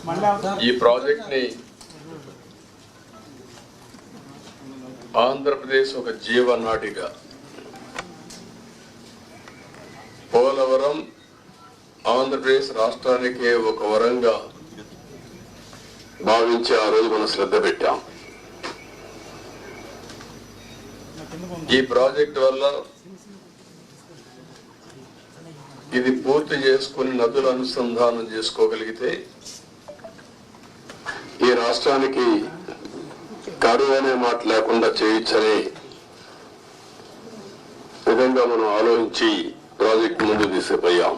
ఈ ప్రాజెక్ట్ ని ఆంధ్రప్రదేశ్ ఒక జీవనాడిగా, పోలవరం ఆంధ్రప్రదేశ్ రాష్ట్రానికి ఒక వరంగా భావించి ఆ రోజు మనం శ్రద్ధ పెట్టాం. ఈ ప్రాజెక్ట్ వల్ల ఇది పూర్తి చేసుకుని నదుల అనుసంధానం చేసుకోగలిగితే ఈ రాష్ట్రానికి కరువు అనే మాట లేకుండా చేయొచ్చనే విధంగా మనం ఆలోచించి ప్రాజెక్ట్ ముందు తీసుకుపోయాం.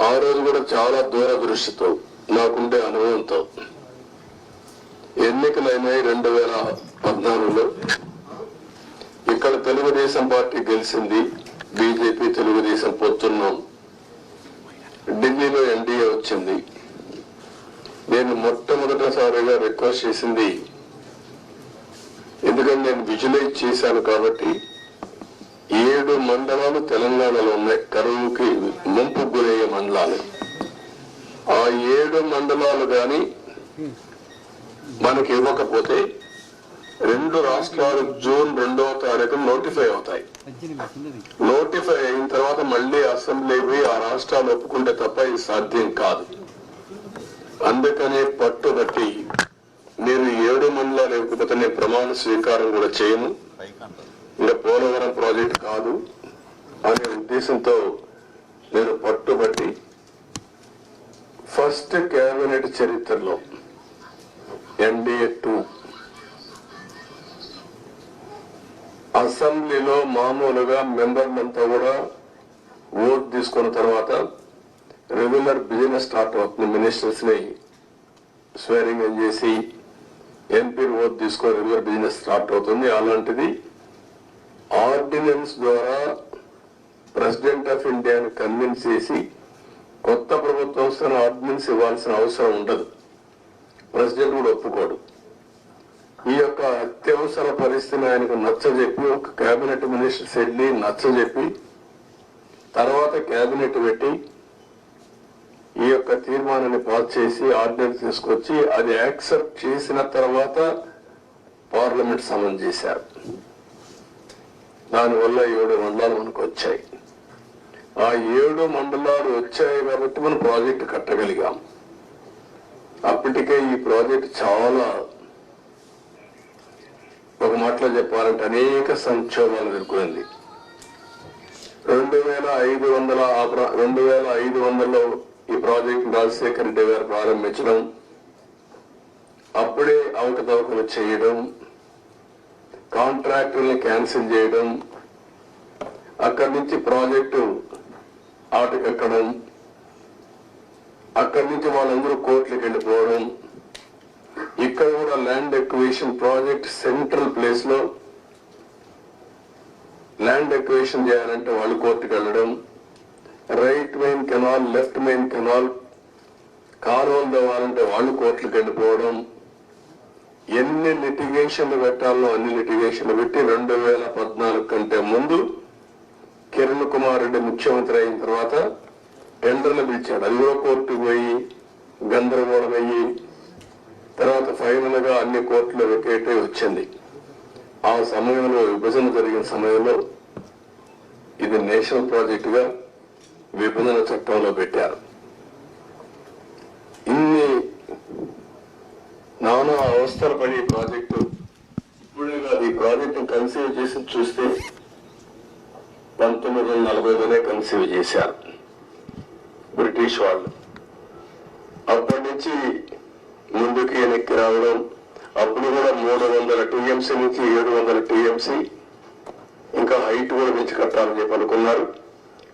ఆ రోజు కూడా చాలా దూరదృష్టితో, నాకుండే అనుభవంతో, ఎన్నికలైనాయి 2014లో. ఇక్కడ తెలుగుదేశం పార్టీ గెలిచింది, బీజేపీ తెలుగుదేశం పొత్తున్నాం. ఢిల్లీలో ఎన్డీఏ వచ్చింది. నేను మొట్టమొదటిసారిగా రిక్వెస్ట్ చేసింది, ఎందుకంటే నేను విజువలైజ్ చేశాను కాబట్టి, 7 మండలాలు తెలంగాణలో ఉన్నాయి కరువుకి ముంపు గురయ్యే మండలాలు. ఆ 7 మండలాలు కానీ మనకి ఇవ్వకపోతే 2 రాష్ట్రాలు జూన్ 2వ తారీఖు నోటిఫై అవుతాయి. నోటిఫై అయిన తర్వాత మళ్ళీ అసెంబ్లీ ఆ రాష్ట్రాలు ఒప్పుకుంటే తప్ప ఇది సాధ్యం కాదు. అందుకనే పట్టుబట్టి మీరు 7 మండలాలు ఇవ్వకపోతే నేను ప్రమాణ స్వీకారం కూడా చేయను, ఇంకా పోలవరం ప్రాజెక్ట్ కాదు అనే ఉద్దేశంతో నేను పట్టుబట్టి ఫస్ట్ కేబినెట్ చరిత్రలో ఎన్డీఏ 2 అసెంబ్లీలో మామూలుగా మెంబర్లంతా కూడా ఓట్ తీసుకున్న తర్వాత రెగ్యులర్ బిజినెస్ స్టార్ట్ అవుతుంది. మినిస్టర్స్ ని స్వేరింగ్ ఇన్ చేసి ఎంపీ ఓట్ తీసుకొని రెగ్యులర్ బిజినెస్ స్టార్ట్ అవుతుంది. అలాంటిది ఆర్డినెన్స్ ద్వారా ప్రెసిడెంట్ ఆఫ్ ఇండియాని కన్విన్స్ చేసి కొత్త ప్రభుత్వం వస్తున్న ఆర్డినెన్స్ ఇవ్వాల్సిన అవసరం ఉండదు, ప్రెసిడెంట్ కూడా ఒప్పుకోడు. ఈ యొక్క అత్యవసర పరిస్థితిని ఆయనకు నచ్చజెప్పి ఒక కేబినెట్ మినిస్టర్స్ వెళ్ళి నచ్చజెప్పి తర్వాత కేబినెట్ పెట్టి ఈ యొక్క తీర్మానాన్ని పాస్ చేసి ఆర్డినెన్స్ తీసుకొచ్చి అది యాక్సెప్ట్ చేసిన తర్వాత పార్లమెంట్ సమన్ చేశారు. దానివల్ల 7 మండలాలు మనకు వచ్చాయి. ఆ 7 మండలాలు వచ్చాయి కాబట్టి మనం ప్రాజెక్టు కట్టగలిగాం. అప్పటికే ఈ ప్రాజెక్ట్ చాలా, ఒక మాటలో చెప్పాలంటే అనేక సంక్షోభాలు ఎదుర్కొంది. 2500లో ఈ ప్రాజెక్ట్ రాజశేఖర రెడ్డి గారు ప్రారంభించడం, అప్పుడే అవకతవకలు చేయడం, కాంట్రాక్టుల్ని క్యాన్సిల్ చేయడం, అక్కడి నుంచి ప్రాజెక్టు ఆటకెక్కడం, అక్కడి నుంచి వాళ్ళందరూ కోర్టులకు వెళ్ళిపోవడం, ఇక్కడ కూడా land acquisition project central place లో ల్యాండ్ ఎక్విజిషన్ చేయాలంటే వాళ్ళు కోర్టుకు వెళ్ళడం, right main canal left main canal కాలువలు తవ్వాలంటే వాళ్ళు కోర్టులకు వెళ్ళిపోవడం, ఎన్ని లిటిగేషన్లు పెట్టాలో అన్ని లిటిగేషన్లు పెట్టి 2014 కంటే ముందు కిరణ్ కుమార్ రెడ్డి ముఖ్యమంత్రి అయిన తర్వాత టెండర్లు పిలిచాడు. అది కూడా కోర్టుకు పోయి గందరగోళం అయ్యి తర్వాత ఫైనల్ గా అన్ని కోర్టులో వెకేట్ వచ్చింది. ఆ సమయంలో విభజన జరిగిన సమయంలో ఇది నేషనల్ ప్రాజెక్ట్ గా విభజన చట్టంలో పెట్టారు. ఇన్ని నానా అవస్థలు పడి ప్రాజెక్టు ఇప్పుడే కాదు, ఈ ప్రాజెక్టు కన్సీవ్ చేసి చూస్తే 1940లోనే కన్సీవ్ చేశారు బ్రిటిష్ వాళ్ళు. అప్పటి నుంచి ముందుకు వెనక్కి రావడం, అప్పుడు కూడా 300 టీఎంసీ నుంచి 700 టీఎంసీ ఇంకా హైట్ కూడా పెంచి కట్టాలని చెప్పి అనుకున్నారు.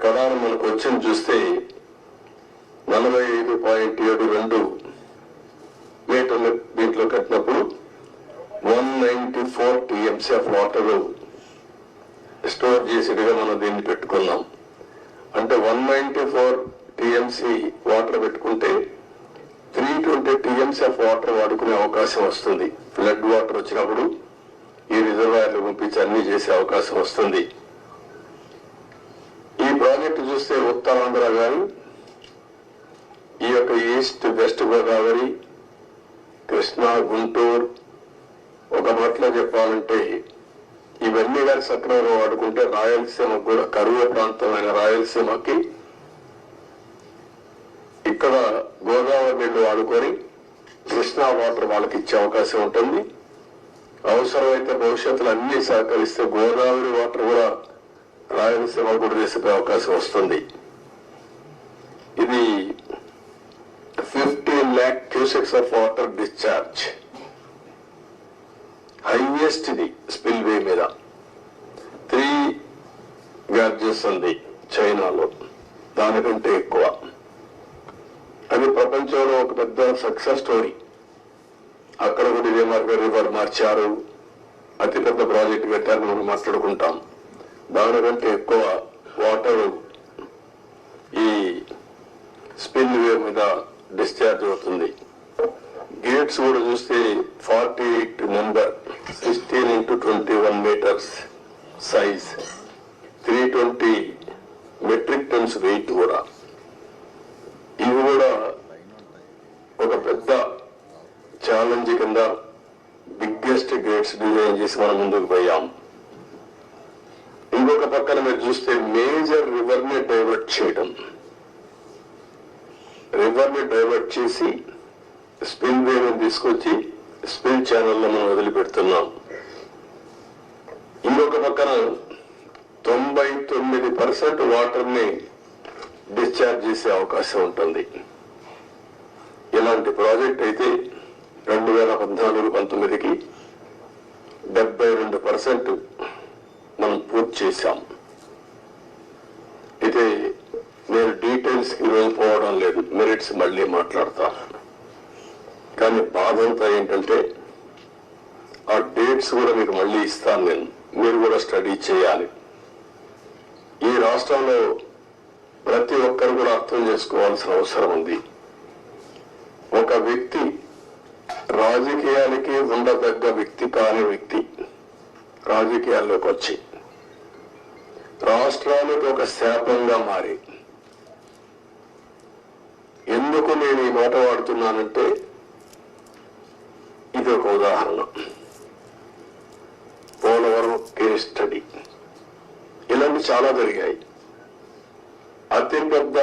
కదా మనకు వచ్చింది చూస్తే 45.72 మీటర్ల దీంట్లో కట్టినప్పుడు 194 టీఎంసీ ఆఫ్ వాటర్ స్టోర్ చేసేట్టుగా మనం దీన్ని పెట్టుకున్నాం. అంటే 194 టీఎంసీ వాటర్ పెట్టుకుంటే 320 టీఎంసీ ఆఫ్ వాటర్ వాడుకునే అవకాశం వస్తుంది. ఫ్లడ్ వాటర్ వచ్చినప్పుడు ఈ రిజర్వాయర్లు పంపించి అన్ని చేసే అవకాశం వస్తుంది. ఈ ప్రాజెక్టు చూస్తే ఉత్తరాంధ్ర కానీ ఈ యొక్క ఈస్ట్ వెస్ట్ గోదావరి, కృష్ణా, గుంటూరు, ఒక మాటలో చెప్పాలంటే ఇవన్నీ కానీ సక్రమంగా వాడుకుంటే రాయలసీమకు కూడా కరువు ప్రాంతమైన రాయలసీమకి ఇక్కడ గోదావరి నీళ్లు వాడుకొని కృష్ణా వాటర్ వాళ్ళకి ఇచ్చే అవకాశం ఉంటుంది. అవసరమైతే భవిష్యత్తులో అన్ని సహకరిస్తే గోదావరి వాటర్ కూడా రాయలసీమ కూడా వేసే అవకాశం వస్తుంది. ఇది 15 lakh cusecs of water discharge, highest ఇది స్పిల్వే మీద. 3 గ్యార్జెస్ ఉంది చైనాలో, దానికంటే ఎక్కువ. అది ప్రపంచంలో ఒక పెద్ద సక్సెస్ స్టోరీ. అక్కడ కూడా ఇదే మార్గ రివర్ మార్చారు, అతిపెద్ద ప్రాజెక్ట్ పెట్టారు, మనం మాట్లాడుకుంటాం. దానికంటే ఎక్కువ వాటర్ ఈ స్పిల్ వే మీద డిశ్చార్జ్ అవుతుంది. గేట్స్ కూడా చూస్తే 48 number, 16 into 21 meters size, 320 metric tons weight కూడా. ఇవి కూడా ఒక పెద్ద ఛాలెంజ్ కింద బిగ్గెస్ట్ గేట్స్ డిజైన్ చేసి మనం ముందుకు పోయాం. ఇంకొక పక్కన మీరు చూస్తే మేజర్ రివర్ ని డైవర్ట్ చేయడం, రివర్ ని డైవర్ట్ చేసి స్పిల్ వేని తీసుకొచ్చి స్పిల్ ఛానల్లో మనం వదిలిపెడుతున్నాం. ఇంకొక పక్కన 99% వాటర్ ని డిశ్చార్జ్ చేసే అవకాశం ఉంటుంది. ఇలాంటి ప్రాజెక్ట్ అయితే 2014-19కి 72% మనం పూర్తి చేశాం. అయితే నేను డీటెయిల్స్ కి ఈరోజు పోవడం లేదు, మెరిట్స్ మళ్ళీ మాట్లాడతాను. కానీ బాధ అంతా ఏంటంటే ఆ డేట్స్ కూడా మీకు మళ్ళీ ఇస్తాను నేను, మీరు కూడా స్టడీ చేయాలి. ఈ రాష్ట్రంలో ప్రతి ఒక్కరు కూడా అర్థం చేసుకోవాల్సిన అవసరం ఉంది. ఒక వ్యక్తి రాజకీయాలకి ఉండదగ్గ వ్యక్తి కాని వ్యక్తి రాజకీయాల్లోకి వచ్చి రాష్ట్రానికి ఒక శాపంగా మారి, ఎందుకు నేను ఈ మాట వాడుతున్నానంటే ఇది ఒక ఉదాహరణ. పోలవరం కేస్ స్టడీ, ఇలాంటి చాలా జరిగాయి. అతిపెద్ద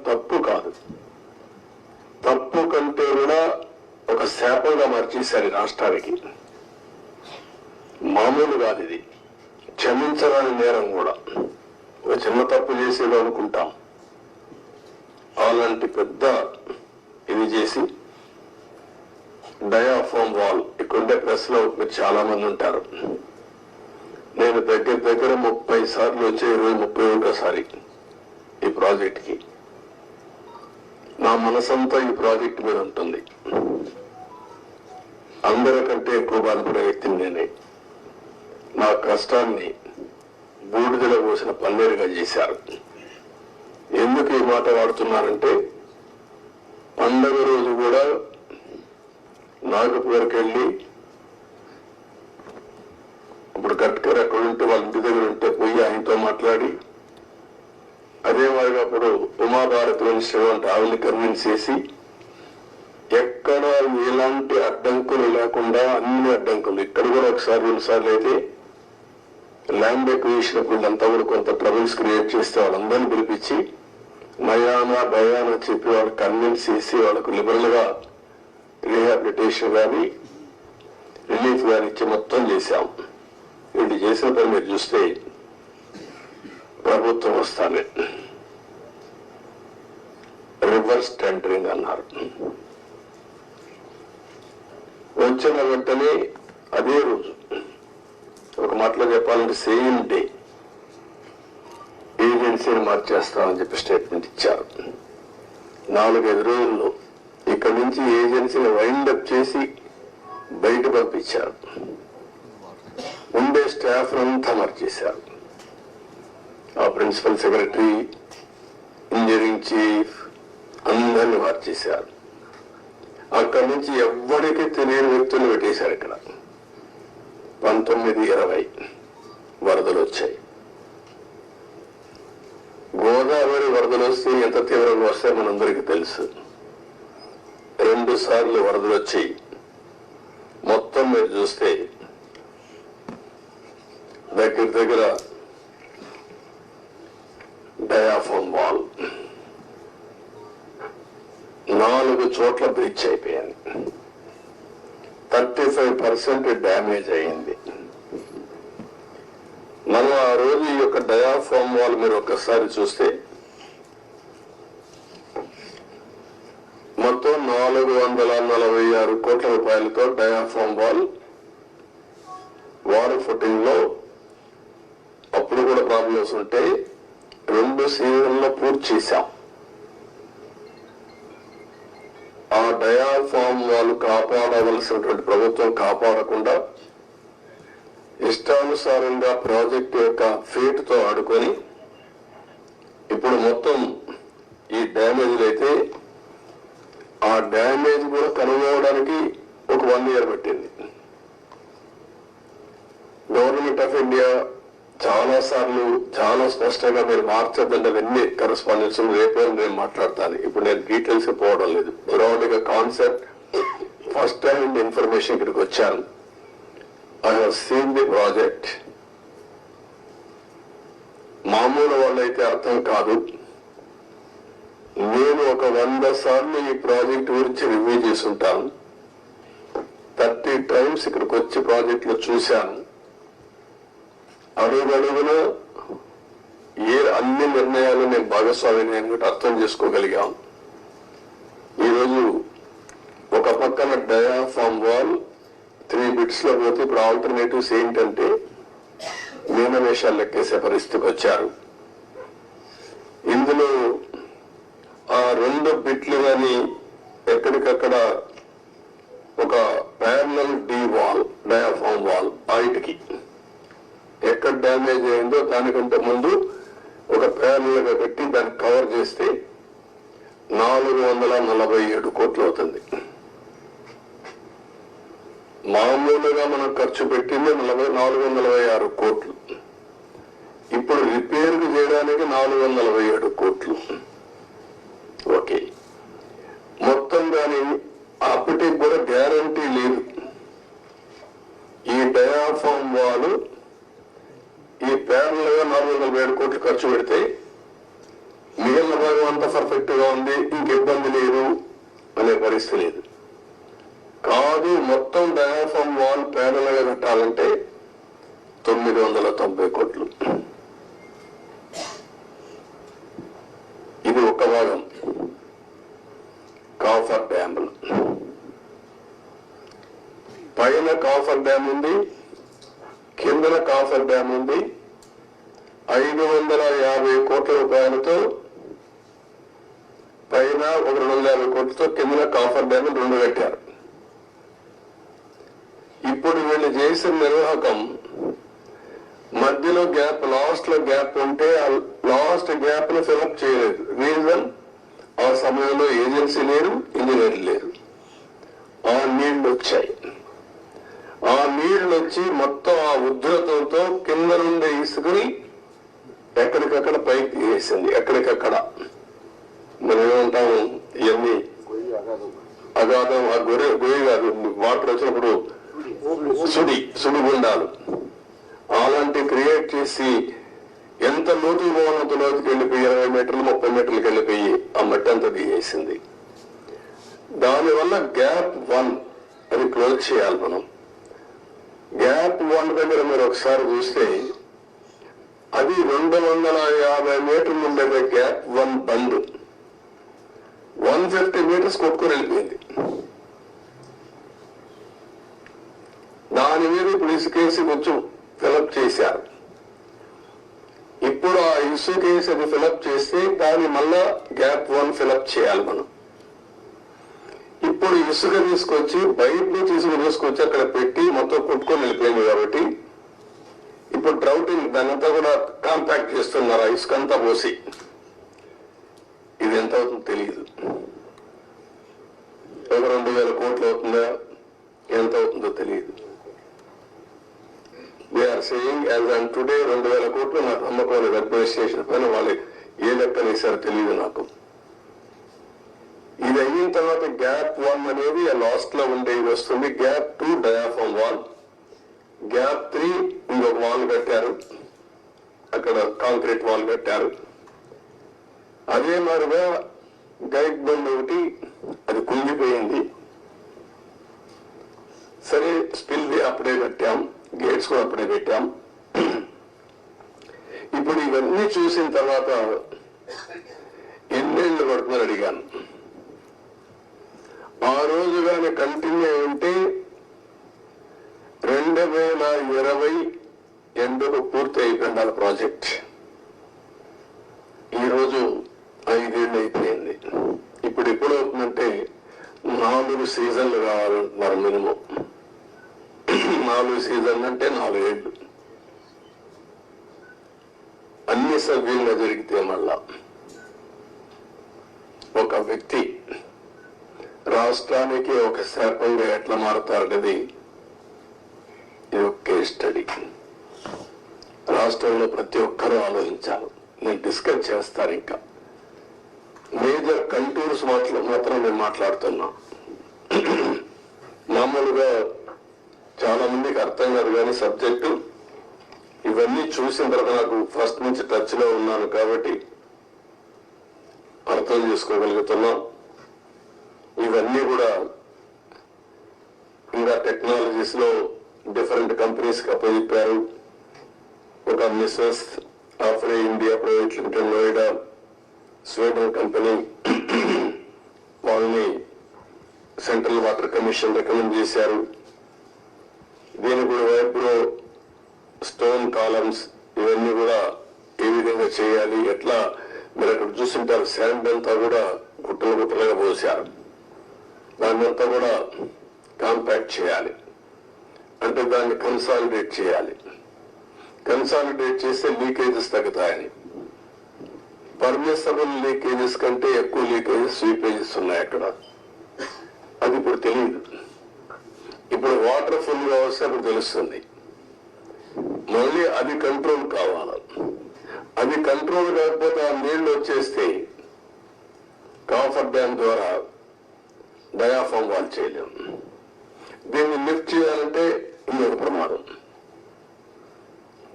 తప్పు కాదు, తప్పు కంటే కూడా ఒక శాపంగా మార్చేశారు రాష్ట్రానికి. మామూలు కాదు ఇది, క్షమించరాని నేరం కూడా. ఒక చిన్న తప్పు చేసేదో అనుకుంటాం, అలాంటి పెద్ద ఇది చేసి డయాఫామ్ వాల్. ఇక్కడుండే ప్రెస్ లో మీరు చాలా మంది ఉంటారు. నేను దగ్గర 30 సార్లు వచ్చే 31సారి ఈ ప్రాజెక్ట్ కి. నా మనసంతా ఈ ప్రాజెక్ట్ మీద ఉంటుంది. అందరికంటే ఎక్కువ బాధపడే వ్యక్తిని నేనే. నా కష్టాన్ని బూడిదలో పోసిన పన్నీరుగా చేశారు. ఎందుకు ఈ మాట వాడుతున్నారంటే, పండగ రోజు కూడా నాగపూర్కి వెళ్ళి, ఇప్పుడు గట్కర్ ఎక్కడ ఉంటే వాళ్ళ ఇంటి దగ్గర ఉంటే పోయి ఆయనతో మాట్లాడి, అదే మాదిరిగా అప్పుడు ఉమాభారతి మినిస్టర్ అంటే ఆవిడని కన్విన్స్ చేసి ఎక్కడ ఎలాంటి అడ్డంకులు లేకుండా అన్ని అడ్డంకులు, ఇక్కడ కూడా ఒకసారి 2 సార్లు అయితే ల్యాండ్ ఎక్విజిషన్ వీళ్ళంతా కూడా కొంత ట్రబుల్స్ క్రియేట్ చేస్తే వాళ్ళందరినీ పిలిపించి నయానా భయానా చెప్పి వాళ్ళు కన్విన్స్ చేసి వాళ్ళకు లిబరల్ గా రీహాబిలిటేషన్ కానీ రిలీఫ్ కానీ ఇచ్చి మొత్తం చేశాం. వీళ్ళు చేసిన పని మీరు చూస్తే ప్రభుత్వం వస్తానే రివర్స్ టెండరింగ్ అన్నారు. వచ్చిన వెంటనే అదే రోజు, ఒక మాటలో చెప్పాలంటే సేమ్ డే ఏజెన్సీని మార్చేస్తామని చెప్పి స్టేట్మెంట్ ఇచ్చారు. 4-5 రోజుల్లో ఇక్కడి నుంచి ఏజెన్సీని వైండప్ చేసి బయట పంపించారు. ఉండే స్టాఫ్ అంతా మార్చేశారు. ఆ ప్రిన్సిపల్ సెక్రటరీ, ఇంజనీరింగ్ చీఫ్ అందరినీ మార్చేశారు. అక్కడి నుంచి ఎవ్వరికి తెలియని వ్యక్తులు పెట్టేశారు. ఇక్కడ 19-20 వరదలు వచ్చాయి. గోదావరి వరద వరదలు వస్తే ఎంత తీవ్రంగా వస్తే మనందరికీ తెలుసు. 2 సార్లు వరదలు వచ్చి మొత్తం మీరు చూస్తే దగ్గర డయాఫామ్ వాల్ 4 చోట్ల బ్రీచ్ అయిపోయింది. 35% డ్యామేజ్ అయింది. మనం ఆ రోజు ఈ యొక్క డయాఫామ్ వాల్ మీరు ఒక్కసారి చూస్తే మొత్తం 446 కోట్ల రూపాయలతో డయాఫామ్ వాల్ వాటర్ ఫుటింగ్ లో అప్పుడు కూడా ప్రాబ్లమ్స్ ఉంటే 2 సీజన్లో పూర్తి చేశాం. ఆ డయాఫామ్ వాల్ కాపాడవలసినటువంటి ప్రభుత్వం కాపాడకుండా ఇష్టానుసారంగా ప్రాజెక్టు యొక్క ఫేట్ తో ఆడుకొని ఇప్పుడు మొత్తం ఈ డ్యామేజ్ అయితే ఆ డ్యామేజ్ కూడా కనుగొనడానికి ఒక 1 year పట్టింది. గవర్నమెంట్ ఆఫ్ ఇండియా చాలా సార్లు చాలా స్పష్టంగా మీరు మార్చద్దండి అవన్నీ కరెస్పాండెన్స్ రేపే నేను మాట్లాడతాను. ఇప్పుడు నేను డీటెయిల్స్ పోవడం లేదు. బ్రాడ్ గా కాన్సెప్ట్ ఫస్ట్ హ్యాండ్ ఇన్ఫర్మేషన్ ఇక్కడికి వచ్చాను. I have seen the project. మామూలు వాళ్ళైతే అర్థం కాదు. నేను ఒక 100 సార్లు ఈ ప్రాజెక్ట్ గురించి రివ్యూ చేసుంటాను. 30 times ఇక్కడికి వచ్చి ప్రాజెక్ట్ లో చూశాను. అడుగున అన్ని నిర్ణయాలు నేను భాగస్వామ్యం అర్థం చేసుకోగలిగాం. ఈరోజు ఒక పక్కన డయాఫామ్ వాల్ 3 bits లో పోతే ఇప్పుడు ఆల్టర్నేటివ్స్ ఏంటంటే మీనవేషాలు లెక్కేసే పరిస్థితికి వచ్చారు. ఇందులో ఆ 2 బిట్లు కానీ ఎక్కడికక్కడ ఒక parallel D wall diaphragm wall బయటికి ఎక్కడ డ్యామేజ్ అయిందో దానికంటే ముందు ఒక ప్యారలల్ గా పెట్టి దాన్ని కవర్ చేస్తే 447 కోట్లు అవుతుంది. మామూలుగా మనం ఖర్చు పెట్టింది 446 కోట్లు. ఇప్పుడు రిపేర్ చేయడానికి 447 కోట్లు. ఓకే, మొత్తం కానీ అప్పటికి కూడా గ్యారంటీ లేదు. ఈ డయాఫామ్ వాల్ ఈ ప్యారల్ గా 447 కోట్లు ఖర్చు పెడితే మిగిలిన భాగం అంతా పర్ఫెక్ట్ గా ఉంది, ఇంక ఇబ్బంది లేదు అనే పరిస్థితి లేదు. కాదు, మొత్తం డయాఫామ్ వాల్ ప్యారల్ గా కట్టాలంటే 990 కోట్లు. ఇది ఒక భాగం. కాఫర్ డ్యాములు పైన కాఫర్ డ్యామ్ ఉంది, కిందన కాఫర్ డ్యామ్ ఉంది. 550 కోట్ల రూపాయలతో పైన 250 కోట్లతో కిందన కాఫర్ డ్యామ్ 2 కట్టారు. ఇప్పుడు వీళ్ళు చేసిన నిర్వాహకం మధ్యలో గ్యాప్, లాస్ట్ లో గ్యాప్ ఉంటే ఆ లాస్ట్ గ్యాప్ ను ఫిలప్ చేయలేదు. రీజన్, ఆ సమయంలో ఏజెన్సీ లేరు, ఇంజనీర్ లేరు. ఆ నీళ్లు వచ్చాయి. ఆ నీళ్లు వచ్చి మొత్తం ఆ ఉధృతంతో కింద నుండి ఇసుకుని ఎక్కడికక్కడ పైకి వేసింది. ఎక్కడికక్కడ మనం ఏమంటాము, ఇవన్నీ అగాధం, ఆ గొయ్యి కాదు, వాటర్ వచ్చినప్పుడు సుడిగుండాలు అలాంటి క్రియేట్ చేసి ఎంత లోతుకు పోవాలంత లోతుకి వెళ్ళిపోయి 20 మీటర్లు 30 మీటర్లకు వెళ్ళిపోయి ఆ మట్టి అంతా దిగేసింది. దానివల్ల గ్యాప్ 1 అది క్లోజ్ చేయాలి మనం. గ్యాప్ 1 దగ్గర మీరు ఒకసారి చూస్తే అది 250 మీటర్లు ఉండే గ్యాప్ 1 బండ్ 150 మీటర్స్ కొట్టుకుని వెళ్ళిపోయింది. దాని మీద ఇప్పుడు ఇసుకేసి కొంచెం ఫిలప్ చేశారు. ఇప్పుడు ఆ ఇసుకేసి అది ఫిలప్ చేస్తే దాన్ని మళ్ళా గ్యాప్ 1 ఫిలప్ చేయాలి మనం. ఇప్పుడు ఇసుక తీసుకొచ్చి బయట నుంచి ఇసుక తీసుకొచ్చి అక్కడ పెట్టి మొత్తం కొట్టుకొని వెళ్ళిపోయింది. కాబట్టి ఇప్పుడు డ్రౌటింగ్ దానంతా కూడా కాంపాక్ట్ చేస్తున్నారు ఆ ఇసుక అంతా పోసి. ఇది ఎంత అవుతుందో తెలియదు. ఒక 2000 కోట్లు అవుతుందా, ఎంత అవుతుందో తెలియదు. We are saying as on today 2000 కోట్లు నాకు నమ్మకం లేదు. అడ్మినిస్ట్రేషన్ పైన వాళ్ళు ఏ లెక్కలు వేశారో తెలియదు నాకు. ఇది అయిన తర్వాత గ్యాప్ 1 అనేది లాస్ట్ లో ఉండేది వస్తుంది. గ్యాప్ 2 డయాఫామ్ వాల్, గ్యాప్ 3 ఇంకొక వాల్ కట్టారు, అక్కడ కాంక్రీట్ వాల్ కట్టారు. అదే మాదిరిగా గైడ్ బండ్ ఒకటి అది కుంగిపోయింది. సరే స్పిల్ అప్పుడే కట్టాం, గేట్స్ కూడా అప్పుడే పెట్టాం. ఇప్పుడు ఇవన్నీ చూసిన తర్వాత ఎన్నేళ్ళు పడుతుందని అడిగాను. ఆ రోజు కానీ కంటిన్యూ ఉంటే 2020 ఎండుకు పూర్తి అయిపోయింది ప్రాజెక్ట్. ఈరోజు 5 ఏళ్ళు అయిపోయింది. ఇప్పుడు ఎప్పుడు అవుతుందంటే 4 సీజన్లు కావాలంటున్నారు మినిమం. 4 సీజన్లు అంటే 4 ఏళ్ళు. అన్ని సవ్యంగా జరిగితే మళ్ళా ఒక వ్యక్తి రాష్ట్రానికి ఒక శాపంగా ఎట్లా మారుతారనేది ఇది ఒక కేస్ స్టడీ. రాష్ట్రంలో ప్రతి ఒక్కరూ ఆలోచించాలి. నేను డిస్కస్ చేస్తాను. ఇంకా మేజర్ కంటూర్స్ మాత్రం నేను మాట్లాడుతున్నా. మామూలుగా చాలా మందికి అర్థం కాదు కానీ సబ్జెక్టు ఇవన్నీ చూసిన తర్వాత నాకు ఫస్ట్ నుంచి టచ్ లో ఉన్నాను కాబట్టి అర్థం చేసుకోగలుగుతున్నా. ఇవన్నీ కూడా ఇంకా టెక్నాలజీస్ లో డిఫరెంట్ కంపెనీస్ కి అప్పచెప్పారు. ఒక మిస్సెస్ ఆఫ్రే India private limited Noida Sweden company, వాళ్ళని సెంట్రల్ వాటర్ కమిషన్ రికమెండ్ చేశారు. దీనికి కూడా వైబ్రో స్టోన్ కాలమ్స్ ఇవన్నీ కూడా ఏ విధంగా చేయాలి, ఎట్లా మీరు అక్కడ చూస్తుంటారు శాండ్ అంతా కూడా గుట్టలు గుట్టలుగా పోసారు. దాన్ని అంతా కూడా కాంపాక్ట్ చేయాలి, అంటే దాన్ని కన్సాలిడేట్ చేయాలి. కన్సాలిడేట్ చేస్తే లీకేజెస్ తగ్గుతాయని. పర్మిసబుల్ లీకేజెస్ కంటే ఎక్కువ లీకేజెస్ స్వీపేజెస్ ఉన్నాయి అక్కడ. అది ఇప్పుడు తెలియదు. ఇప్పుడు వాటర్ ఫుల్ గా వస్తే అప్పుడు తెలుస్తుంది. మళ్ళీ అది కంట్రోల్ కావాలి. అది కంట్రోల్ కాకపోతే ఆ నీళ్లు వచ్చేస్తే కాఫర్ డ్యామ్ ద్వారా డయాఫామ్ వాల్ చేయలేం. దీన్ని లిఫ్ట్ చేయాలంటే ఇంకొక ప్రమాదం.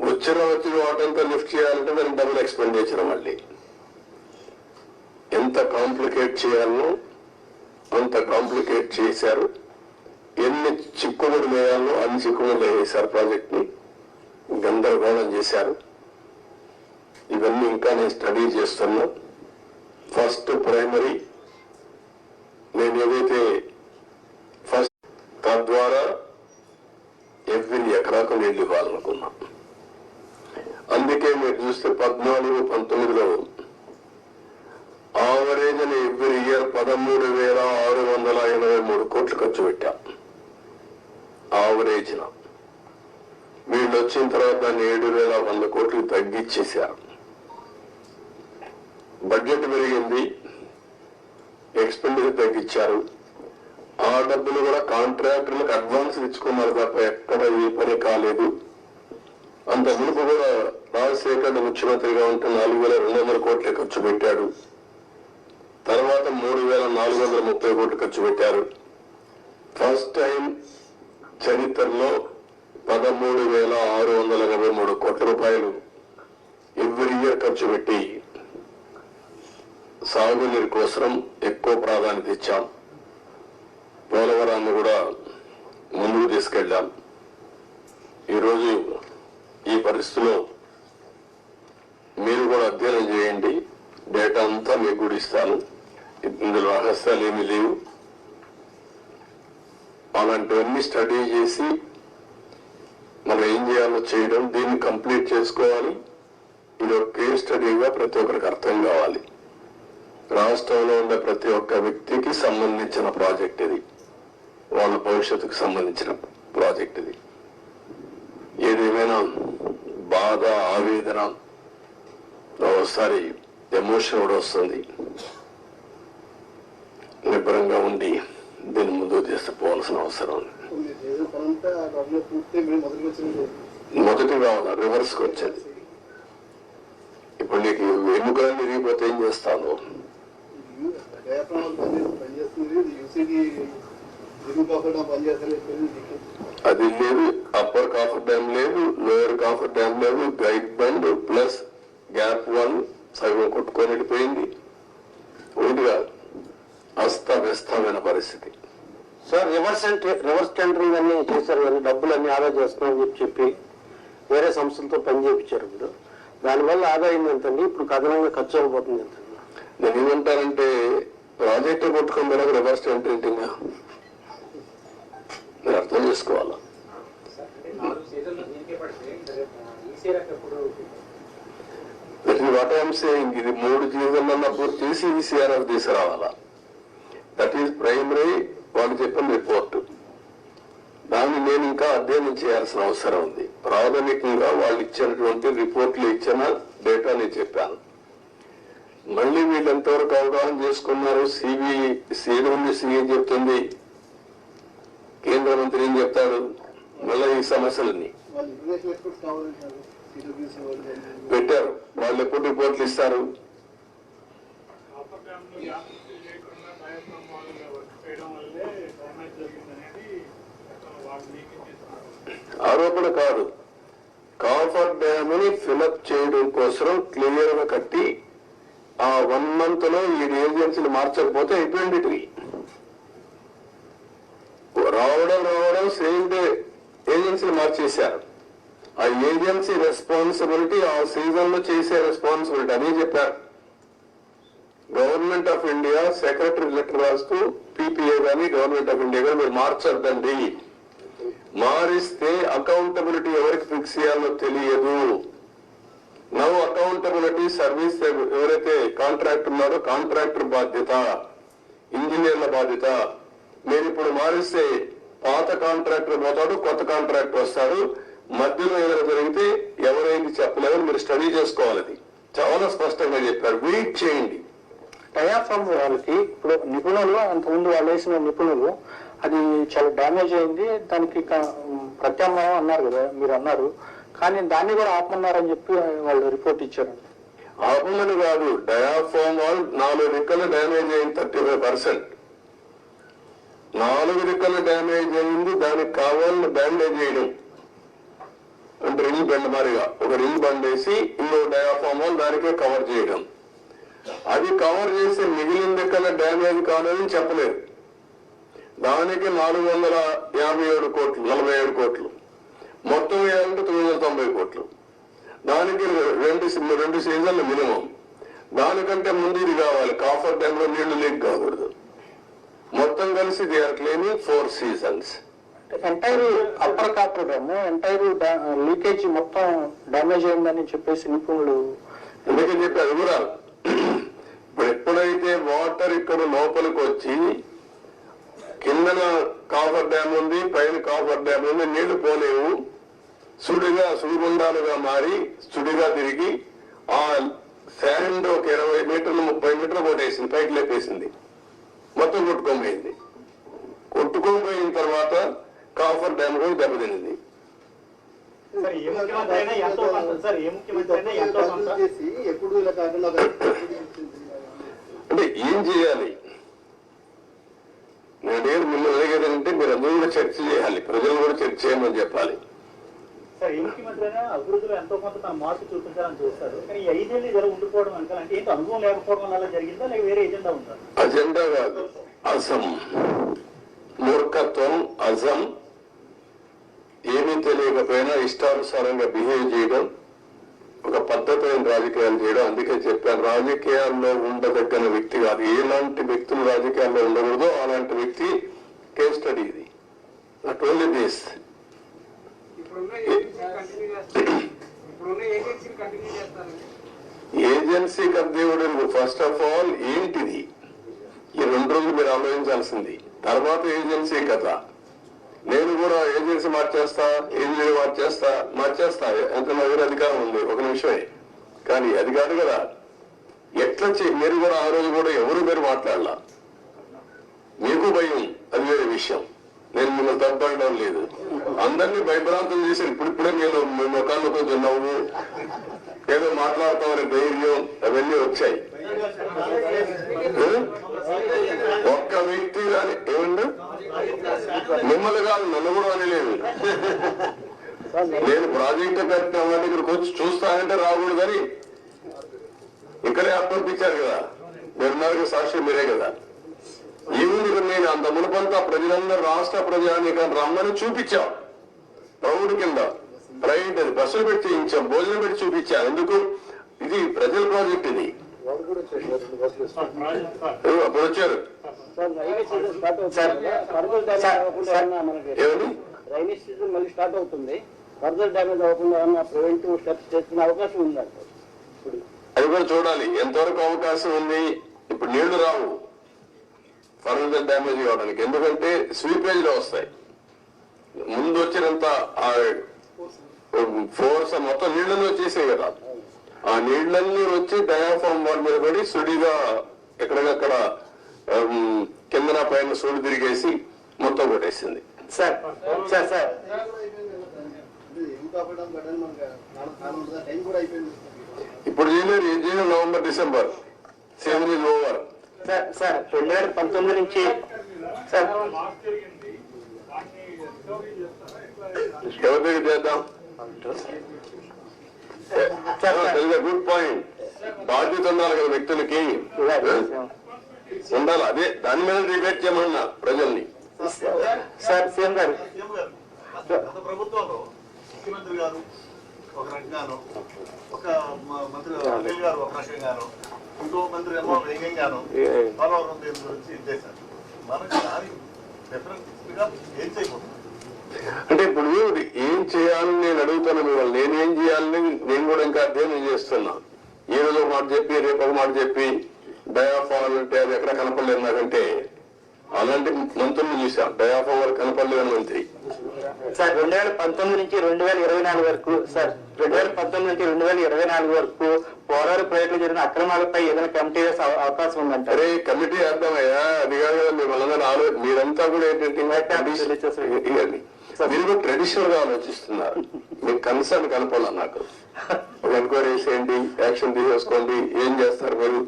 వచ్చిన వాటంతా లిఫ్ట్ చేయాలంటే దానికి డబుల్ ఎక్స్పెండిచర్. మళ్ళీ ఎంత కాంప్లికేట్ చేయాలనో అంత కాంప్లికేట్ చేశారు. ఎన్ని చిక్కుముడు వేయాలో అన్ని చిక్కుముడు వేశారు. ప్రాజెక్ట్ ని గందరగోళం చేశారు. ఇవన్నీ ఇంకా నేను స్టడీ చేస్తున్నా. ఫస్ట్ ప్రైమరీ నేను ఏదైతే ఫస్ట్ తద్వారా ఎవ్రీ ఎకరాకు నీళ్లు ఇవ్వాలనుకున్నా. అందుకే మీరు చూస్తే 14-19లో ఆవరేజ్ అని ఎవ్రీ ఇయర్ 13,683 కోట్లు ఖర్చు పెట్టాం. ఆవరేజ్ వీళ్ళు వచ్చిన తర్వాత దాన్ని 7,100 కోట్లు తగ్గించేశారు. బడ్జెట్ పెరిగింది, ఎక్స్పెండిచర్ తగ్గించారు. ఆ డబ్బులు కూడా కాంట్రాక్టర్లకు అడ్వాన్స్ ఇచ్చుకున్నారు తప్ప ఎక్కడ ఏ పని కాలేదు. అంత మునుపు కూడా రాజశేఖర్ ముఖ్యమంత్రిగా ఉంటే 4,200 కోట్లే ఖర్చు పెట్టాడు. తర్వాత 3,430 కోట్లు ఖర్చు పెట్టారు. ఫస్ట్ టైం చరిత్రలో 13,683 కోట్ల రూపాయలు ఎవ్రీ ఇయర్ ఖర్చు పెట్టి సాగునీరు కోసం ఎక్కువ ప్రాధాన్యత ఇచ్చాం. పోలవరాన్ని కూడా ముందుకు తీసుకెళ్లాం. ఈరోజు ఈ పరిస్థితిలో మీరు కూడా అధ్యయనం చేయండి. డేటా అంతా మీకు కూడా ఇస్తాను. ఇందులో రహస్యాలు ఏమీ లేవు. అలాంటివన్నీ స్టడీ చేసి మనం ఏం చేయాలో చేయడం, దీన్ని కంప్లీట్ చేసుకోవాలి. ఇది ఒక కేస్ స్టడీగా ప్రతి ఒక్కరికి అర్థం కావాలి. రాష్ట్రంలో ఉండే ప్రతి ఒక్క వ్యక్తికి సంబంధించిన ప్రాజెక్ట్ ఇది. వాళ్ళ భవిష్యత్తుకు సంబంధించిన ప్రాజెక్ట్ ఇది. ఏదేమైనా బాధ, ఆవేదన, ఒకసారి ఎమోషన్ కూడా వస్తుంది. నిబ్బరంగా ఉండి దీన్ని ముందుకు తీసుకుపోవాల్సిన అవసరం ఉంది. మొదటి రావాలి, రివర్స్ కి వచ్చేది. ఇప్పుడు నీకు ఎముకలన్నీ పనిచేస్తాను. అది లేదు, అప్పర్ కాఫర్ డ్యామ్ లేదు, లోయర్ కాఫర్ డ్యామ్ లేదు, గైడ్ బండ్ ప్లస్ గ్యాప్ 1 సగం కొట్టుకొని వెళ్ళిపోయింది. ఒకటి కాదు, అస్తవ్యస్తమైన పరిస్థితి. సార్ రివర్స్ టెండరింగ్ అన్ని చేశారు కానీ డబ్బులు అన్ని ఆదా చేస్తున్నామని చెప్పి వేరే సంస్థలతో పని చేయించారు. ఇప్పుడు దానివల్ల ఆదాయం ఎంతండి? ఇప్పుడు అదనంగా ఖర్చు అయిపోతుంది ఎంతండి? నేను ఏమంటానంటే ప్రాజెక్టు కొట్టుకుని రివర్స్ టెండరింగ్ మీరు అర్థం చేసుకోవాలా. వాట్ ఐఎమ్ సేయింగ్, ఇది 3 సీజన్లన్నా పూర్తి చేసి ఈసీఆర్ఎఫ్ తీసుకురావాలా. దట్ ఈస్ ప్రైమరీ వాళ్ళు చెప్పిన రిపోర్టు. దాన్ని నేను ఇంకా అధ్యయనం చేయాల్సిన అవసరం ఉంది. ప్రాథమికంగా వాళ్ళు ఇచ్చినటువంటి రిపోర్ట్లు ఇచ్చిన డేటా నేను చెప్పాను. మళ్ళీ వీళ్ళు ఎంతవరకు అవగాహన చేసుకున్నారు, సిఏ చెప్తుంది, కేంద్ర మంత్రి ఏం చెప్తాడు, మళ్ళీ ఈ సమస్యలన్నీ పెట్టారు. వాళ్ళు ఎప్పుడు రిపోర్ట్లు ఇస్తారు? ఆరోపణ కాదు, కాఫర్ డ్యామ్ ని ఫిలప్ చేయడం కోసం క్లియర్ గా కట్టి ఆ 1 month లో ఈ ఏజెన్సీలు మార్చకపోతే అయిపోయింది. రావడం సేమ్ డే ఏజెన్సీలు మార్చేశారు. ఆ ఏజెన్సీ రెస్పాన్సిబిలిటీ ఆ సీజన్ లో చేసే రెస్పాన్సిబిలిటీ అని చెప్పారు. Government of India secretary letter రాస్తూ పీపీఏ కానీ గవర్నమెంట్ ఆఫ్ ఇండియా కానీ మీరు మార్చొద్దండి, మారిస్తే అకౌంటబిలిటీ ఎవరికి ఫిక్స్ చేయాలో తెలియదు. నవ్ అకౌంటబిలిటీ సర్వీస్ ఎవరైతే కాంట్రాక్ట్ ఉన్నారో కాంట్రాక్టర్ బాధ్యత, ఇంజనీర్ల బాధ్యత. మీరు ఇప్పుడు మారిస్తే పాత కాంట్రాక్టర్ పోతాడు, కొత్త కాంట్రాక్టర్ వస్తాడు, మధ్యలో ఏదైనా జరిగితే ఎవరైంది చెప్పలేదని మీరు స్టడీ చేసుకోవాలి. అది చాలా స్పష్టంగా చెప్పారు. వెయిట్ చేయండి. డయాఫ్రామ్ వాళ్ళకి ఇప్పుడు నిపుణులు అంతకుముందు వాళ్ళు వేసిన నిపుణులు అది చాలా డ్యామేజ్ అయింది, దానికి ప్రత్యామ్నాయం అన్నారు కదా, మీరు అన్నారు, కానీ దాన్ని కూడా ఆపమన్నారని చెప్పి వాళ్ళు రిపోర్ట్ ఇచ్చారు. ఆపమని కాదు, డయాఫ్రామ్ వాల్ 4 రెక్కలు డ్యామేజ్ అయింది, 35%. 4 రెక్కలు డ్యామేజ్ అయింది, దానికి కావాలని బ్యాండేజ్ చేయడం అంటే రింగ్ బెండ్ మారిగా ఒక రింగ్ బండ్ వేసి ఇంకో డయాఫ్రామ్ వాల్ దానికే కవర్ చేయడం. అది కవర్ చేసి మిగిలిన రెక్కల డ్యామేజ్ కాదని చెప్పలేదు. దానికి 457 కోట్లు, 47 కోట్లు, మొత్తం వేయాలంటే 990 కోట్లు. దానికి 2 సీజన్లు మినిమం. దానికంటే ముందు ఇది కావాలి, కాఫర్ డ్యామ్ లో నీళ్లు లీక్ కాకూడదు. మొత్తం కలిసి they are claiming 4 seasons. Entire upper cofferdam entire leakage మొత్తం డ్యామేజ్ అయిందని చెప్పేసి నిపుణులు ఎందుకని చెప్పి అది కూడా ఇప్పుడు ఎప్పుడైతే వాటర్ ఇక్కడ లోపలికి వచ్చి కిందన కాఫర్ డ్యామ్ ఉంది, పైన కాఫర్ డ్యామ్ ఉంది, నీళ్లు పోలేవు, సుడిగుండాలుగా మారి సుడిగా తిరిగి ఆ శాండ్ ఒక 20 మీటర్లు 30 మీటర్లు కొట్టేసింది, పైకి లేపేసింది, మొత్తం కొట్టుకోపోయింది. కొట్టుకోపోయిన తర్వాత కాఫర్ డ్యామ్ కూడా దెబ్బతింది. అంటే ఏం చేయాలి? నేను మిమ్మల్ని అడిగేదంటే మీరు అందరూ కూడా చర్చ చేయాలి, ప్రజలు కూడా చర్చ చేయమని చెప్పాలి. సార్ ఏ ముఖ్యమంత్రి అయినా అభివృద్ధిలో ఎంతో కొంత తన మార్పు చూపించాలని చూస్తారు, కానీ ఈ 5 ఏళ్ళు ఇలా ఉండిపోవడం అంటే ఏంటి అనుభవం లేకపోవడం వల్ల జరిగిందా లేక వేరే ఎజెండా ఉందా? అజెండా కాదు, అజం, మూర్ఖత్వం, అజం, ఏమీ తెలియకపోయినా ఇష్టానుసారంగా బిహేవ్ చేయడం, ఒక పద్ధతైన రాజకీయాలు చేయడం. అందుకే చెప్పాను, రాజకీయాల్లో ఉండదగ్గన వ్యక్తి కాదు. ఎలాంటి వ్యక్తులు రాజకీయాల్లో ఉండకూడదో అలాంటి వ్యక్తి కేస్ స్టడీ ఇది. నాట్ ఓన్లీ దిస్, ఏజెన్సీ కర్దేవుడు ఫస్ట్ ఆఫ్ ఆల్ ఏంటిది? ఈ 2 రోజులు మీరు ఆలోచించాల్సింది. తర్వాత ఏజెన్సీ కథ. నేను కూడా ఏజెన్సీ మార్చేస్తా, ఇంజనీర్ మార్చేస్తా ఎంత నా దగ్గర అధికారం ఉంది, ఒక నిమిషమే. కానీ అది కాదు కదా. ఎట్లా మీరు కూడా ఆ రోజు కూడా ఎవరు మీరు మాట్లాడలా, మీకు భయం, అది వేరే విషయం. నేను మిమ్మల్ని తప్పడం లేదు. అందరినీ భయభ్రాంతం చేసి ఇప్పుడిప్పుడే నేను మీ ముఖాన్ని కొంచెం నవ్వు ఏదో మాట్లాడతామనే ధైర్యం అవన్నీ వచ్చాయి. ఒక్క వ్యక్తి కానీ ఏమండి మిమ్మల్ని కాదు నన్ను కూడా అనలేదు. నేను ప్రాజెక్టు కట్టినామని ఇక్కడికి వచ్చి చూస్తానంటే రాకూడదు కానీ ఇక్కడే అప్పగించారు కదా, నిర్ణయానికి సాక్షి మీరే కదా. ఈవినింగ్ నేను అంత మునుపంతా ప్రజలందరూ రాష్ట్ర ప్రజానీకాన్ని రమ్మని చూపించాం. ప్రౌఢ కింద ప్రైవేట్ అది బస్సులు పెట్టి చేయించాం, భోజనం పెట్టి చూపించాం. ఎందుకు ఇది ప్రజల ప్రాజెక్ట్, ఇది అప్పుడు వచ్చారు. రైనీ సీజన్ మళ్ళీ స్టార్ట్ అవుతుంది, ఫర్దర్ డ్యామేజ్ అవ్వకుండా ఏమన్నా ప్రివెంటివ్ స్టెప్స్ చేసుకునే అవకాశం ఉందంట. ఇప్పుడు అది కూడా చూడాలి ఎంతవరకు అవకాశం ఉంది. ఇప్పుడు నీళ్లు రావు ఫర్దర్ డ్యామేజ్ కావడానికి, ఎందుకంటే స్వీపేజ్ లో వస్తాయి. ముందు వచ్చినంత ఫోర్స్ మొత్తం నీళ్లలో వచ్చేసాయి కదా, ఆ నీళ్లన్నీ వచ్చి డయాఫామ్ వాల్ మీద పడి సుడిగా ఎక్కడికక్కడ కిందన పైన సుడి తిరిగేసి మొత్తం కొట్టేసింది. సార్ సార్ సార్ ఇప్పుడు చేయలేరు, ఏం చేయలేదు. November December season is over. Sir sir 2019 నుంచి సార్ ఎవరి దగ్గర చేద్దాం? Good point. బాధ్యత ఉండాలి కదా వ్యక్తులకి, ఉండాలి. అదే దాని మీద డిబేట్ చేయమన్నా ప్రజల్ని. సార్ సీఎం గారు గత ప్రభుత్వంలో ముఖ్యమంత్రి గారు ఒక రకంగాను, ఒక మంత్రి అనిల్ గారు ఒక రకంగాను, ఇంకో మంత్రి ఏమో వేగంగాను పోలవరం దీని గురించి ఇచ్చేశారు. మనకి దాని డిఫరెంట్ గా ఏం చేయకూడదు అంటే ఇప్పుడు ఏం చేయాలని నేను అడుగుతాను మిమ్మల్ని. నేనేం చేయాలని నేను కూడా ఇంకా అధ్యయనం చేస్తున్నా. ఈ రోజు ఒక మాట చెప్పి రేపు ఒక మాట చెప్పి డయాఫాల్ అంటే అది ఎక్కడ కనపడలేదు నాకంటే. అలాంటి మంత్రులు చూసాం, డయాఫామ్ వరకు కనపడలేని మంత్రి. సార్ 2019 నుంచి 2024 వరకు సార్ 2019 నుంచి 2024 వరకు పోలవరం ప్రాజెక్టులో జరిగిన అక్రమాలపై ఏదైనా కమిటీ వేసే అవకాశం ఉందంట. అరే కమిటీ వేద్దామయ్యా, అది కాదు కదా మిమ్మల్ని మీరంతా కూడా ఏంటంటే మీరు కూడా ట్రెడిషనల్ గా ఆలోచిస్తున్నారు. మీకు కన్సర్న్ కనపడాలి. నాకు ఒక ఎంక్వైరీ చేసేయండి, యాక్షన్ తీసేసుకోండి, ఏం చేస్తారు మీరు.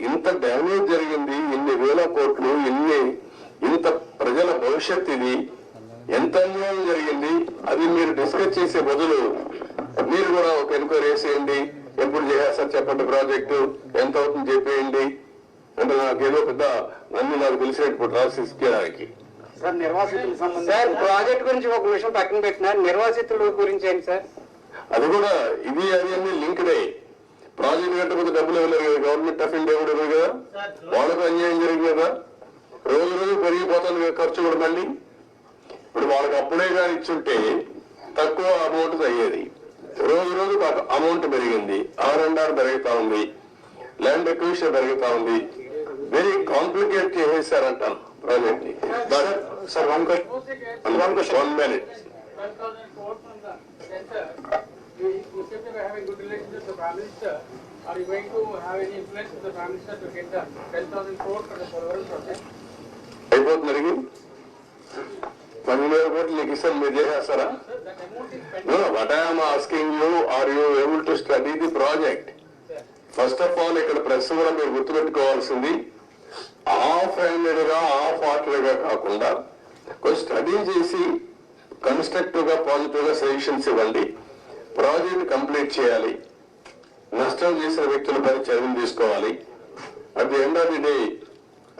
ఇంత డ్యామేజ్ జరిగింది, ఇన్ని వేల కోట్లు, ఇంత ప్రజల భవిష్యత్, ఇది ఎంత అన్యాయం జరిగింది. అది మీరు డిస్కస్ చేసే బదులు మీరు కూడా ఒక ఎంక్వైరీ చేసేయండి, ఎప్పుడు చేసేస్తారు చెప్పండి, ప్రాజెక్టు ఎంత అవుతుంది చెప్పేయండి అంటే నాకేదో పెద్ద అన్ని నాకు తెలిసినప్పుడు రాసిడానికి. సార్ నిర్వాసితులకు సంబంధించి సార్ ప్రాజెక్ట్ గురించి ఒక విషయం పక్కన పెట్టిన నిర్వాసితుల గురించి ఏంటి సార్? అది కూడా ఇది అది అన్ని లింక్డే. ప్రాజెక్ట్ కట్టకపోతే డబ్బులు ఇవ్వలేరు కదా, గవర్నమెంట్ ఆఫ్ ఇండియా కూడా ఇవ్వదు కదా, వాళ్ళకు అన్యాయం జరిగింది కదా. రోజు రోజు పెరిగిపోతుంది ఖర్చు కూడా. మళ్ళీ ఇప్పుడు వాళ్ళకి అప్పుడే కానీ ఇచ్చుంటే తక్కువ అమౌంట్ అయ్యేది. రోజు రోజు అమౌంట్ పెరిగింది, R&R పెరుగుతా ఉంది, ల్యాండ్ ఎక్విజిషన్ పెరుగుతా ఉంది. వెరీ కాంప్లికేట్ చేసేసారంటాను ప్రాజెక్ట్ ని. Sir one question 1 minute. 12,000 crores from the center. You said they were having good relations with the Prime Minister. Are you going to have any influence with the Prime Minister to get the 10,000 crores for the Polvaram project? అయిపోతుంది అడిగి 10,000 కోట్లు నీకు ఇస్తాను, మీరు చేసేస్తారా? Sir, that amount is No, pending. what I am asking you, are you able to study the project? First of all ఇక్కడ press కూడా మీరు గుర్తుపెట్టుకోవాల్సింది, హాఫ్ హ్యాండెడ్ గా హాఫ్ హార్టెడ్ గా కాకుండా కొంచెం స్టడీ చేసి కన్స్ట్రక్టివ్ గా పాజిటివ్ గా సజెషన్స్ ఇవ్వండి. ప్రాజెక్ట్ కంప్లీట్ చేయాలి, నష్టం చేసిన వ్యక్తులపై చర్యలు తీసుకోవాలి. At the end of the day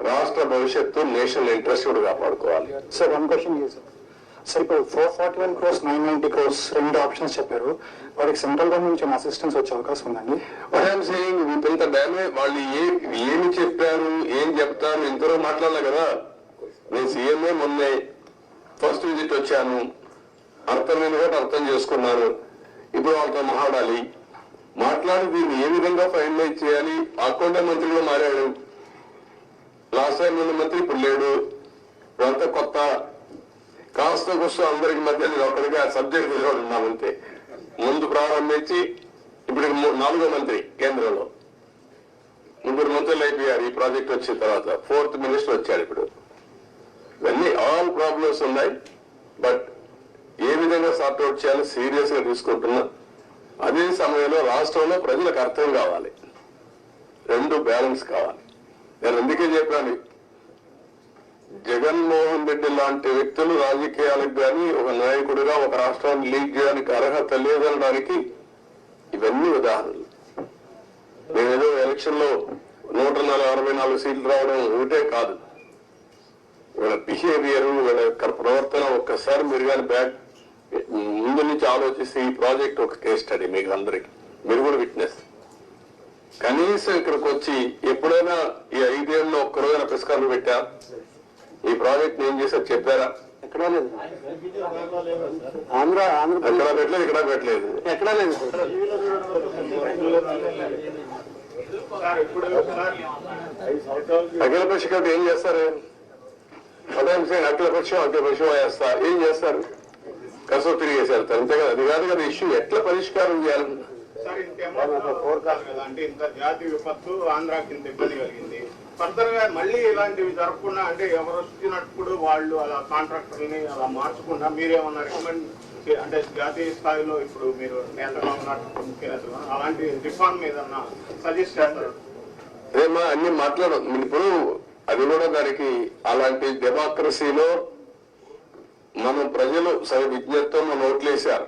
రాష్ట్ర భవిష్యత్తు, నేషనల్ ఇంట్రెస్ట్ కూడా కాపాడుకోవాలి. సార్ వన్ క్వశ్చన్ సార్, ఇప్పుడు 441 crores 990 crores రెండు ఆప్షన్స్ చెప్పారు. వారికి సెంట్రల్ గవర్నమెంట్ నుంచి అసిస్టెన్స్ వచ్చే అవకాశం ఉందండి? వాట్ ఐఎమ్ సేయింగ్, ఇంత డ్యామేజ్ వాళ్ళు ఏమి చెప్పారు, ఏం చెప్తారు, ఇంతలో మాట్లాడలే కదా. నేను సీఎంఏ మొన్నే ఫస్ట్ విజిట్ వచ్చాను, అర్థమైన కూడా అర్థం చేసుకున్నాను. ఇప్పుడు వాళ్ళతో మాట్లాడి దీన్ని ఏ విధంగా ఫైనలైజ్ చేయాలి. అకౌంట్ మంత్రి కూడా మారాడు, లాస్ట్ టైం ఉన్న మంత్రి ఇప్పుడు లేడు, ఇదంతా కొత్త. కాస్త కూస్తో అందరికి మధ్య నేను ఒక్కడిగా సబ్జెక్ట్ తెలియదు ఉన్నామంతే. ముందు ప్రారంభించి ఇప్పుడు 4వ మంత్రి కేంద్రంలో, 3 మంత్రులు అయిపోయారు ఈ ప్రాజెక్ట్ వచ్చిన తర్వాత. 4th మినిస్టర్ వచ్చారు ఇప్పుడు. ఇవన్నీ ఆల్ ప్రాబ్లమ్స్ ఉన్నాయి. బట్ ఏ విధంగా సార్ట్అవుట్ చేయాలో సీరియస్ గా తీసుకుంటున్నా. అదే సమయంలో రాష్ట్రంలో ప్రజలకు అర్థం కావాలి, రెండు బ్యాలెన్స్ కావాలి. నేను అందుకే చెప్పాను, జగన్మోహన్ రెడ్డి లాంటి వ్యక్తులు రాజకీయాలకు కానీ ఒక నాయకుడిగా ఒక రాష్ట్రాన్ని లీడ్ చేయడానికి అర్హత లేదనడానికి ఇవన్నీ ఉదాహరణలు. నేనేదో ఎలక్షన్ లో 164 సీట్లు రావడం ఒకటే కాదు, వీళ్ళ బిహేవియర్, వీళ్ళ యొక్క ప్రవర్తన ఒక్కసారి మీరు కానీ ముందు నుంచి ఆలోచిస్తే ఈ ప్రాజెక్ట్ ఒక కేస్ స్టడీ మీకు అందరికి, మీరు కూడా విట్నెస్. కనీసం ఇక్కడికి వచ్చి ఎప్పుడైనా ఈ 5 ఏళ్ళలో ఒక్క రోజైనా పుస్తకాలు పెట్టా ఈ ప్రాజెక్ట్ ఏం చేశారు చెప్పారా? ఎక్కడా లేదు. ఆంధ్ర ఎక్కడా పెట్టలేదు, ఇక్కడ పెట్టలేదు, ఎక్కడా లేదు. అఖిల పక్ష కమిటీ ఏం చేస్తారు? అఖిల పక్షం వేస్తా ఏం చేస్తారు? కసో తిరిగేసి వెళ్తారు, అంతే కదా. అది కాదు కదా ఇష్యూ, ఎట్లా పరిష్కారం చేయాలి? సార్ ఇంకేమో కదా అంటే ఇంత జాతి విపత్తు ఆంధ్రాకి ఇంత ఇబ్బంది కలిగింది. ఫర్దర్ గా మళ్ళీ ఇలాంటివి జరగకుండా అంటే ఎవరు వచ్చినప్పుడు వాళ్ళు అలా కాంట్రాక్టర్ని అలా మార్చకుండా మీరేమన్నా రికమెండ్ అంటే జాతీయ స్థాయిలో ఇప్పుడు మీరు నేతగా ఉన్నట్టు ముఖ్య నేతలు అలాంటి రిఫార్మ్ ఏదన్నా సజెస్ట్ చేస్తారు? అదేమా అన్ని మాట్లాడదు ఇప్పుడు. అది కూడా దానికి అలాంటి డెమోక్రసీలో మనం ప్రజలు సరి విజ్ఞతతో మనం ఓట్లేశారు,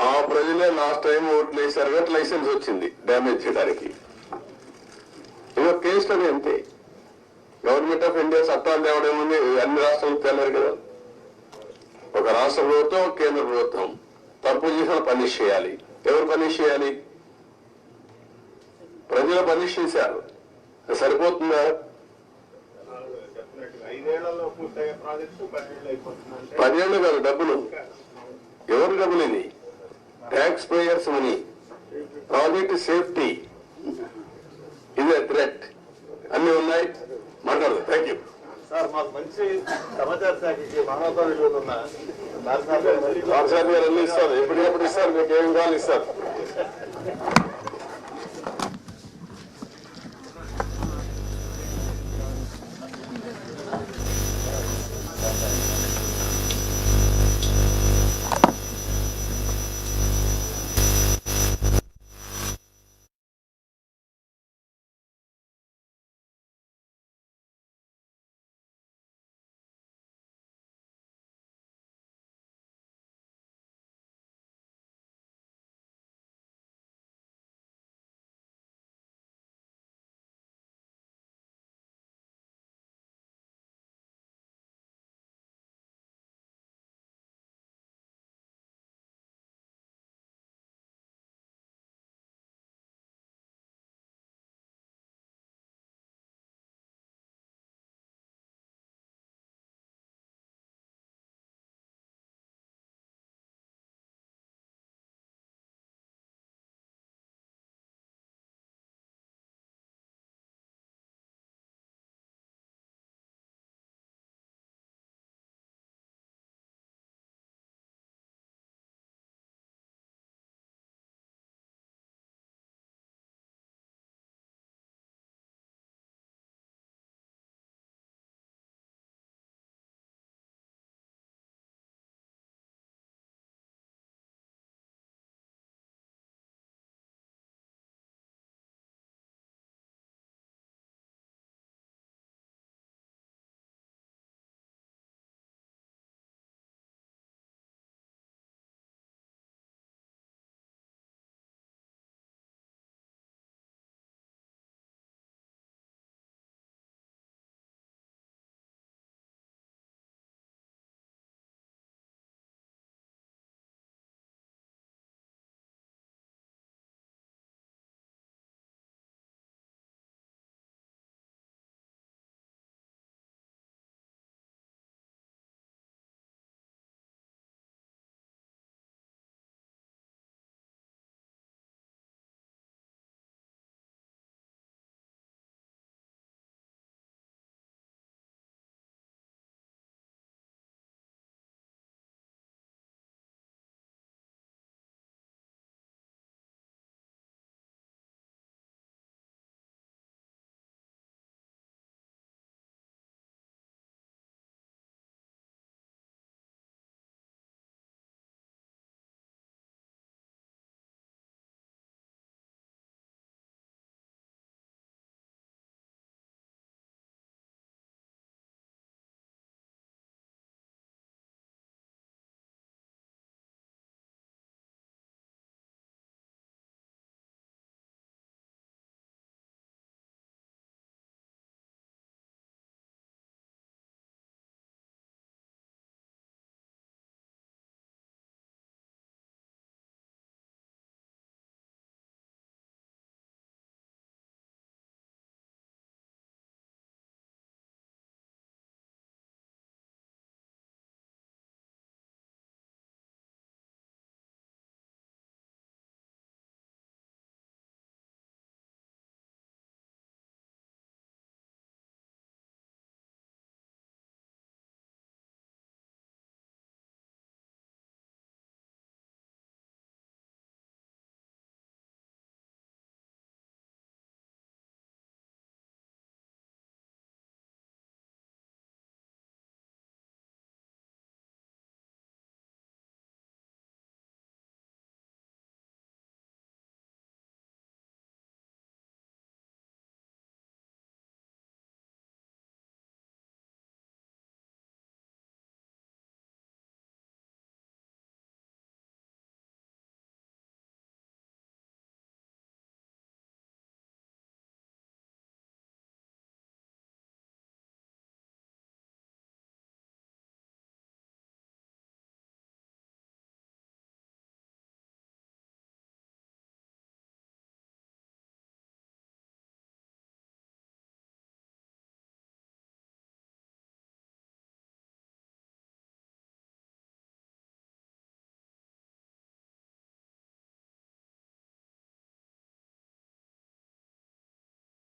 ఆ ప్రజలే లాస్ట్ టైం ఓట్లు వేశారు కాబట్టి లైసెన్స్ వచ్చింది డ్యామేజ్ చేయడానికి. ఇదో కేసు స్టడీ అంతే. గవర్నమెంట్ ఆఫ్ ఇండియా చట్టాలు తేవడం ఉంది, అన్ని రాష్ట్రాలకు తేలేరు కదా. ఒక రాష్ట్ర ప్రభుత్వం, కేంద్ర ప్రభుత్వం తప్పు చేసిన పనిష్ చేయాలి. ఎవరు పనిష్ చేయాలి? ప్రజలు పనిష్ చేశారు, సరిపోతుందా? 5 ఏళ్లలో పూర్తయ్యే ప్రాజెక్టు 10 ఏళ్ళు అయిపోతుంది. 10 ఏళ్ళు కాదు, డబ్బులు ఎవరు డబ్బులు? ఇది tax payers money. Project safety ఇదే థ్రెట్, అన్ని ఉన్నాయి. మాట్లాడదు. Thank you sir. మాకు మంచి సమాచార శాఖకి మానవతా ఉన్న వారసారి గారు అన్ని ఇస్తారు, ఎప్పటికప్పుడు ఇస్తారు, మీకు ఏం కావాలి ఇస్తారు.